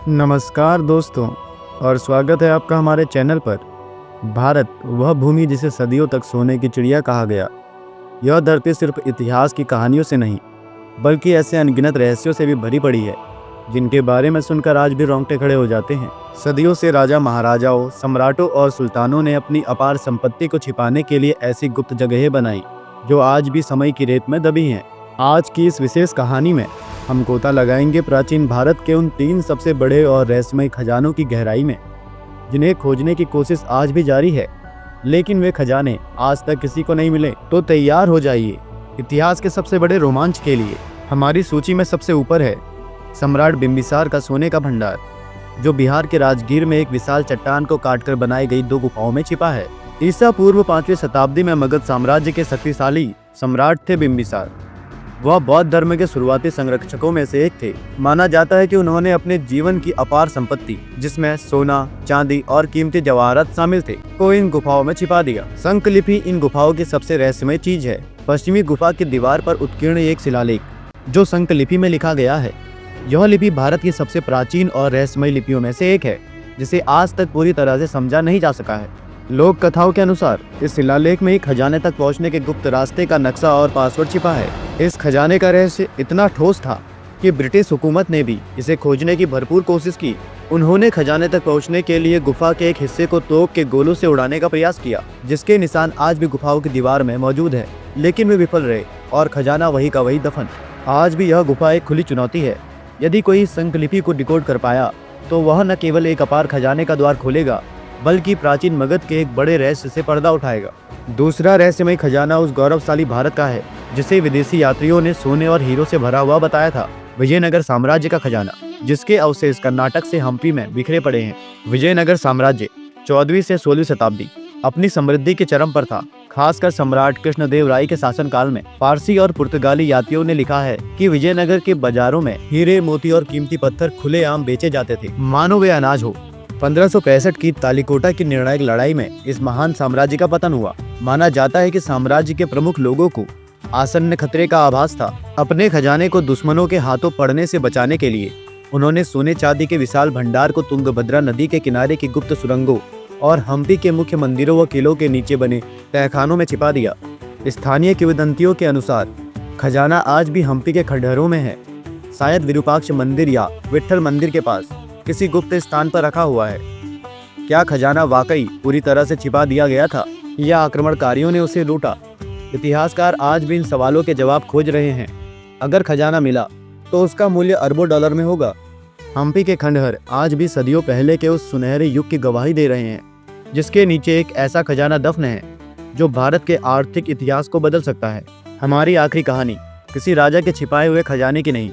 नमस्कार दोस्तों, और स्वागत है आपका हमारे चैनल पर। भारत वह भूमि जिसे सदियों तक सोने की चिड़िया कहा गया। यह धरती सिर्फ इतिहास की कहानियों से नहीं, बल्कि ऐसे अनगिनत रहस्यों से भी भरी पड़ी है, जिनके बारे में सुनकर आज भी रोंगटे खड़े हो जाते हैं। सदियों से राजा महाराजाओं, सम्राटों और सुल्तानों ने अपनी अपार संपत्ति को छिपाने के लिए ऐसी गुप्त जगहें बनाई, जो आज भी समय की रेत में दबी हैं। आज की इस विशेष कहानी में हम गोता लगाएंगे प्राचीन भारत के उन 3 सबसे बड़े और रहस्यमय खजानों की गहराई में, जिन्हें खोजने की कोशिश आज भी जारी है, लेकिन वे खजाने आज तक किसी को नहीं मिले। तो तैयार हो जाइए इतिहास के सबसे बड़े रोमांच के लिए। हमारी सूची में सबसे ऊपर है सम्राट बिंबिसार का सोने का भंडार, जो बिहार के राजगीर में एक विशाल चट्टान को काटकर बनाई गई 2 गुफाओं में छिपा है। ईसा पूर्व 5वीं शताब्दी में मगध साम्राज्य के शक्तिशाली सम्राट थे बिंबिसार। वह बौद्ध धर्म के शुरुआती संरक्षकों में से एक थे। माना जाता है कि उन्होंने अपने जीवन की अपार संपत्ति, जिसमें सोना, चांदी और कीमती जवाहरात शामिल थे, को इन गुफाओं में छिपा दिया। शंखलिपि इन गुफाओं की सबसे रहस्यमय चीज है। पश्चिमी गुफा की दीवार पर उत्कीर्ण एक शिलालेख, जो शंखलिपि में लिखा गया है। यह लिपि भारत की सबसे प्राचीन और रहस्यमय लिपियों में से एक है, जिसे आज तक पूरी तरह से समझा नहीं जा सका है। लोक कथाओं के अनुसार इस शिलालेख में एक खजाने तक पहुंचने के गुप्त रास्ते का नक्शा और पासवर्ड छिपा है। इस खजाने का रहस्य इतना ठोस था कि ब्रिटिश हुकूमत ने भी इसे खोजने की भरपूर कोशिश की। उन्होंने खजाने तक पहुंचने के लिए गुफा के एक हिस्से को तोप के गोलों से उड़ाने का प्रयास किया, जिसके निशान आज भी गुफाओं की दीवार में मौजूद है, लेकिन वे विफल रहे और खजाना वही का वही दफन। आज भी यह गुफा एक खुली चुनौती है। यदि कोई इस शंखलिपि को डिकोड कर पाया, तो वह न केवल एक अपार खजाने का द्वार खोलेगा, बल्कि प्राचीन मगध के एक बड़े रहस्य से पर्दा उठाएगा। दूसरा रहस्यमय खजाना उस गौरवशाली भारत का है, जिसे विदेशी यात्रियों ने सोने और हीरो से भरा हुआ बताया था। विजयनगर साम्राज्य का खजाना, जिसके अवशेष कर्नाटक से हम्पी में बिखरे पड़े हैं। विजयनगर साम्राज्य 14वीं से 16वीं शताब्दी अपनी समृद्धि के चरम पर था। खासकर सम्राट कृष्णदेव राय के शासनकाल में फारसी और पुर्तगाली यात्रियों ने लिखा है कि विजयनगर के बाजारों में हीरे, मोती और कीमती पत्थर खुलेआम बेचे जाते थे, मानो वे अनाज हो। 1565 की तालीकोटा की निर्णायक लड़ाई में इस महान साम्राज्य का पतन हुआ। माना जाता है कि साम्राज्य के प्रमुख लोगों को आसन्न खतरे का आभास था। अपने खजाने को दुश्मनों के हाथों पड़ने से बचाने के लिए उन्होंने सोने चांदी के विशाल भंडार को तुंगभद्रा नदी के किनारे की गुप्त सुरंगों और हम्पी के मुख्य मंदिरों व किलों के नीचे बने तहखानों में छिपा दिया। स्थानीय किंवदंतियों के अनुसार खजाना आज भी हम्पी के खंडहरों में है, शायद विरूपाक्ष मंदिर या विट्ठल मंदिर के पास किसी गुप्त स्थान पर रखा हुआ है। क्या खजाना वाकई पूरी तरह से छिपा दिया गया था, या आक्रमणकारियों ने उसे लूटा? इतिहासकार आज भी इन सवालों के जवाब खोज रहे हैं। अगर खजाना मिला तो उसका मूल्य अरबों डॉलर में होगा। हम्पी के खंडहर आज भी सदियों पहले के उस सुनहरे युग की गवाही दे रहे हैं, जिसके नीचे एक ऐसा खजाना दफन है जो भारत के आर्थिक इतिहास को बदल सकता है। हमारी आखिरी कहानी किसी राजा के छिपाए हुए खजाने की नहीं,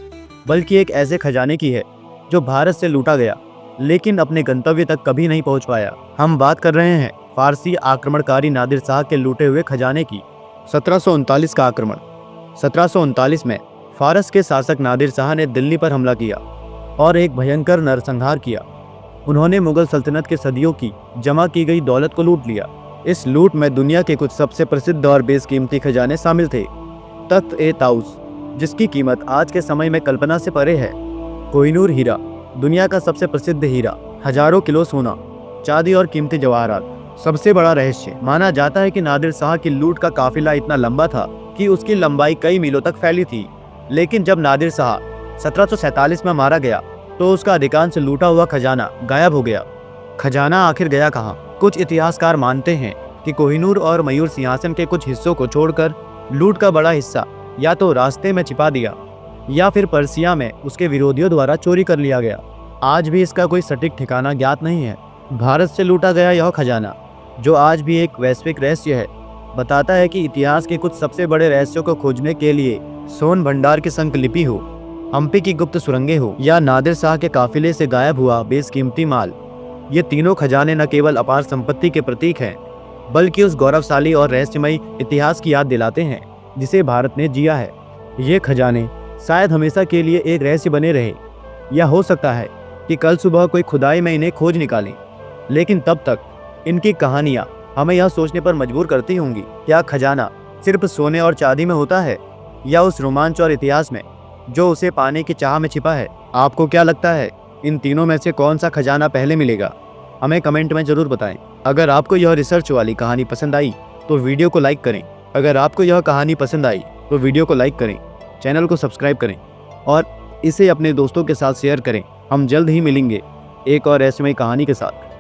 बल्कि एक ऐसे खजाने की है जो भारत से लूटा गया, लेकिन अपने गंतव्य तक कभी नहीं पहुंच पाया। हम बात कर रहे हैं फारसी आक्रमणकारी नादिर शाह के लूटे हुए खजाने की। 1739 का आक्रमण। 1739 में फारस के शासक नादिर शाह ने दिल्ली पर हमला किया और एक भयंकर नरसंहार किया। उन्होंने मुगल सल्तनत के सदियों की जमा की गई दौलत को लूट लिया। इस लूट में दुनिया के कुछ सबसे प्रसिद्ध और बेशकीमती खजाने शामिल थे। तख्त-ए-ताउस, जिसकी कीमत आज के समय में कल्पना से परे है। कोहिनूर हीरा, दुनिया का सबसे प्रसिद्ध हीरा। हजारों किलो सोना, चांदी और कीमती जवाहरात। सबसे बड़ा रहस्य, माना जाता है कि नादिर शाह की लूट का काफिला इतना लंबा था कि उसकी लंबाई कई मीलों तक फैली थी। लेकिन जब नादिर शाह 1747 में मारा गया, तो उसका अधिकांश लूटा हुआ खजाना गायब हो गया। खजाना आखिर गया कहाँ? कुछ इतिहासकार मानते हैं कि कोहिनूर और मयूर सिंहासन के कुछ हिस्सों को छोड़कर लूट का बड़ा हिस्सा या तो रास्ते में छिपा दिया, या फिर पर्सिया में उसके विरोधियों द्वारा चोरी कर लिया गया। आज भी इसका कोई सटीक ठिकाना ज्ञात नहीं है। भारत से लूटा गया यह खजाना, जो आज भी एक वैश्विक रहस्य है, बताता है कि इतिहास के कुछ सबसे बड़े रहस्यों को खोजने के लिए सोन भंडार की शंखलिपि हो, हम्पी की गुप्त सुरंगें हो, या नादिर शाह के काफिले से गायब हुआ बेशकीमती माल, ये तीनों खजाने न केवल अपार संपत्ति के प्रतीक हैं, बल्कि उस गौरवशाली और रहस्यमय इतिहास की याद दिलाते हैं जिसे भारत ने जिया है। ये खजाने शायद हमेशा के लिए एक रहस्य बने रहे, या हो सकता है कि कल सुबह कोई खुदाई में इन्हें खोज निकाले। लेकिन तब तक इनकी कहानियाँ हमें यह सोचने पर मजबूर करती होंगी, क्या खजाना सिर्फ सोने और चांदी में होता है, या उस रोमांच और इतिहास में जो उसे पाने की चाह में छिपा है? आपको क्या लगता है, इन तीनों में से कौन सा खजाना पहले मिलेगा, हमें कमेंट में ज़रूर बताएं। अगर आपको यह रिसर्च वाली कहानी पसंद आई तो वीडियो को लाइक करें। अगर आपको यह कहानी पसंद आई तो वीडियो को लाइक करें, चैनल को सब्सक्राइब करें और इसे अपने दोस्तों के साथ शेयर करें। हम जल्द ही मिलेंगे एक और रहस्यमय कहानी के साथ।